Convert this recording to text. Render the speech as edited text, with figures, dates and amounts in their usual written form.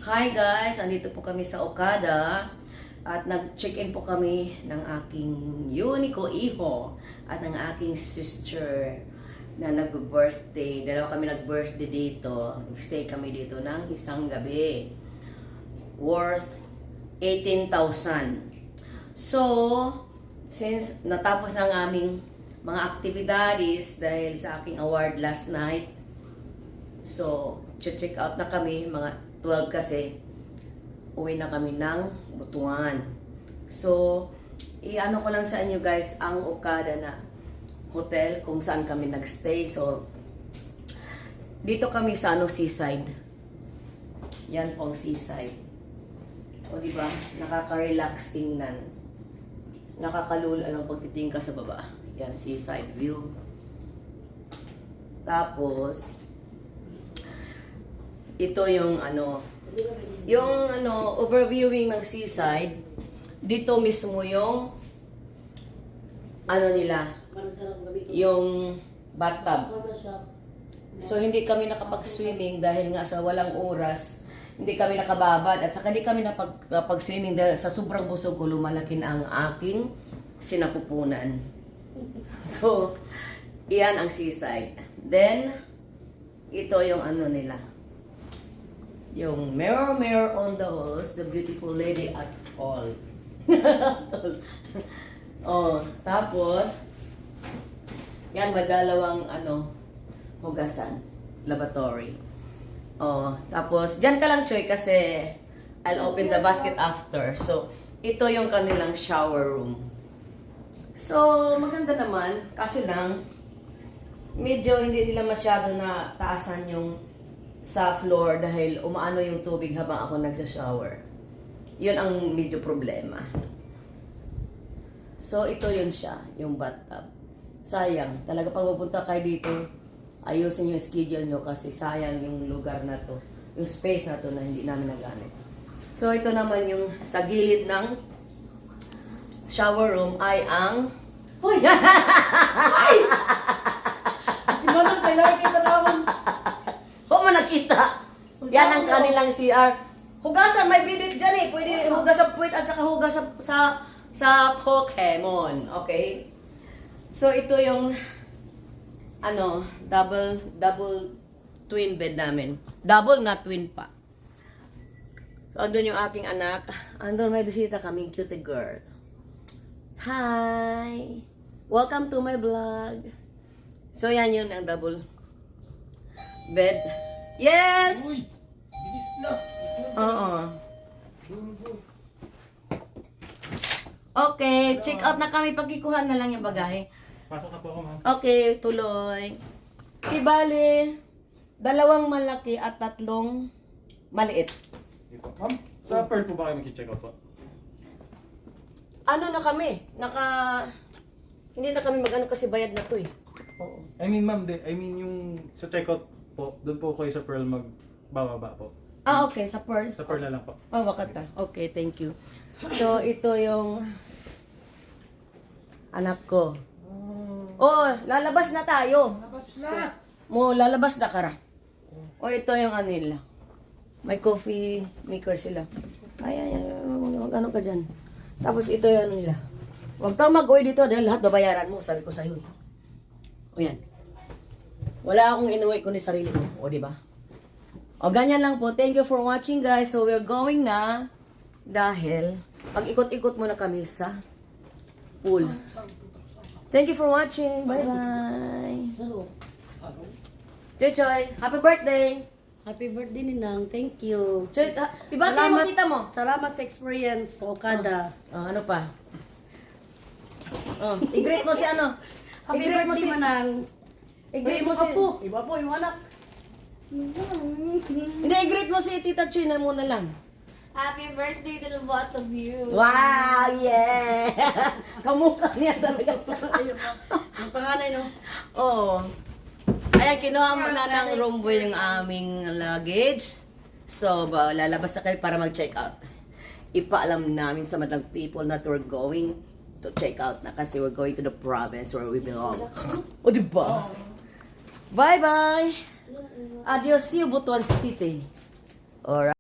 Hi guys, andito po kami sa Okada at nag-check-in po kami ng aking Unico Iho at ng aking sister na nag-birthday. Dalawa kami nag-birthday dito. Stay kami dito ng isang gabi. Worth 18,000. So, since natapos ng aming mga activities dahil sa aking award last night, so, check out na kami, mga 12 kasi, uwi na kami ng Butuan. So, i-ano ko lang sa inyo guys, ang Okada na hotel kung saan kami nagstay. So, dito kami sa seaside. Yan pong seaside. O diba, nakaka-relax tingnan. Nakakalula lang pagtitingin ka sa baba. Yan, seaside view. Tapos, ito yung overviewing ng seaside. Dito mismo yung nila, yung bathtub. So hindi kami nakapag-swimming dahil nga sa walang oras. Hindi kami nakababad at saka hindi kami nakapag-swimming dahil sa sobrang busog ko lumalaki na ang aking sinapupunan. So, iyan ang seaside. Then, ito yung nila. Yung mirror, mirror on the walls, the beautiful lady at all. Oh, tapos, yan, madalawang hugasan, lavatory. Oh, tapos, dyan ka lang, Choy, kasi I'll open the basket after. So, ito yung kanilang shower room. So, maganda naman, kaso lang, medyo hindi nila masyado na taasan yung sa floor dahil umaano yung tubig habang ako nagsha-shower. Yun ang medyo problema. So, ito yun siya, yung bathtub. Sayang, talaga pag pupunta kayo dito, ayusin yung schedule nyo kasi sayang yung lugar na to, yung space na to na hindi namin nagamit. So, ito naman yung sa gilid ng shower room ay ang... Hoy! Hoy! Kasi ba nang kailangan kita naman? Nakita. Yan ang kanilang CR. Hugasan, may bidit dyan eh. Pwede hugas sa puwit at saka hugas sa Pokemon. Okay? So, ito yung double twin bed namin. Double, not twin pa. So, andun yung aking anak. Andun may bisita kami, cute girl. Hi! Welcome to my vlog. So, yan yun ang double bed. Yes! Uy! Bilis na! Oo. Okay, check out na kami. Pagkikuhan na lang yung bagahe. Pasok na po ako, ma'am. Okay, tuloy. Ibali, 2 malaki at 3 maliit. Dito. Ma'am, sa Pearl po ba kayo mag-check out po? Ano na kami? Hindi na kami kasi bayad na to eh. Oo. I mean, ma'am, yung sa checkout po, doon po kayo sa Pearl magbababa po. Okay, sa Pearl. Sa Pearl na lang po. Oh, wakata. Okay, thank you. So, ito yung anak ko. Oh, lalabas na tayo. Labas na! Lalabas na kara. O, ito yung nila. May coffee maker sila. Ay, ano ka dyan. Tapos ito yung nila. Huwag kang mag-uwi dito dahil lahat babayaran mo, sabi ko sa'yo. O yan. Wala akong inuwi kundi sarili ko. O, diba? O, ganyan lang po. Thank you for watching, guys. So, we're going na dahil pag-ikot-ikot muna kami sa pool. Thank you for watching. Bye-bye. Choy, happy birthday! Happy birthday, Ninang. Thank you. Choy, ibati mo tita mo. Salamat sa experience sa Okada. Ano pa? I-greet mo si Happy I-greet mo birthday, si... Manang. I-greet mo Iba si... po. Iba po yung anak. Hindi, i-greet mo si Tita Choy na muna lang. Happy birthday to the both of you. Wow, yeah! Kamukha niya talaga. Yung panganay, no? Oo. Ayan, kinuha mo na ng room boy yung aming luggage. So, lalabas na kayo para mag-check out. Ipaalam namin sa madlang people that we're going to check out na kasi we're going to the province where we belong. O, diba? Bye-bye! Adios, see you, Butuan City. Alright.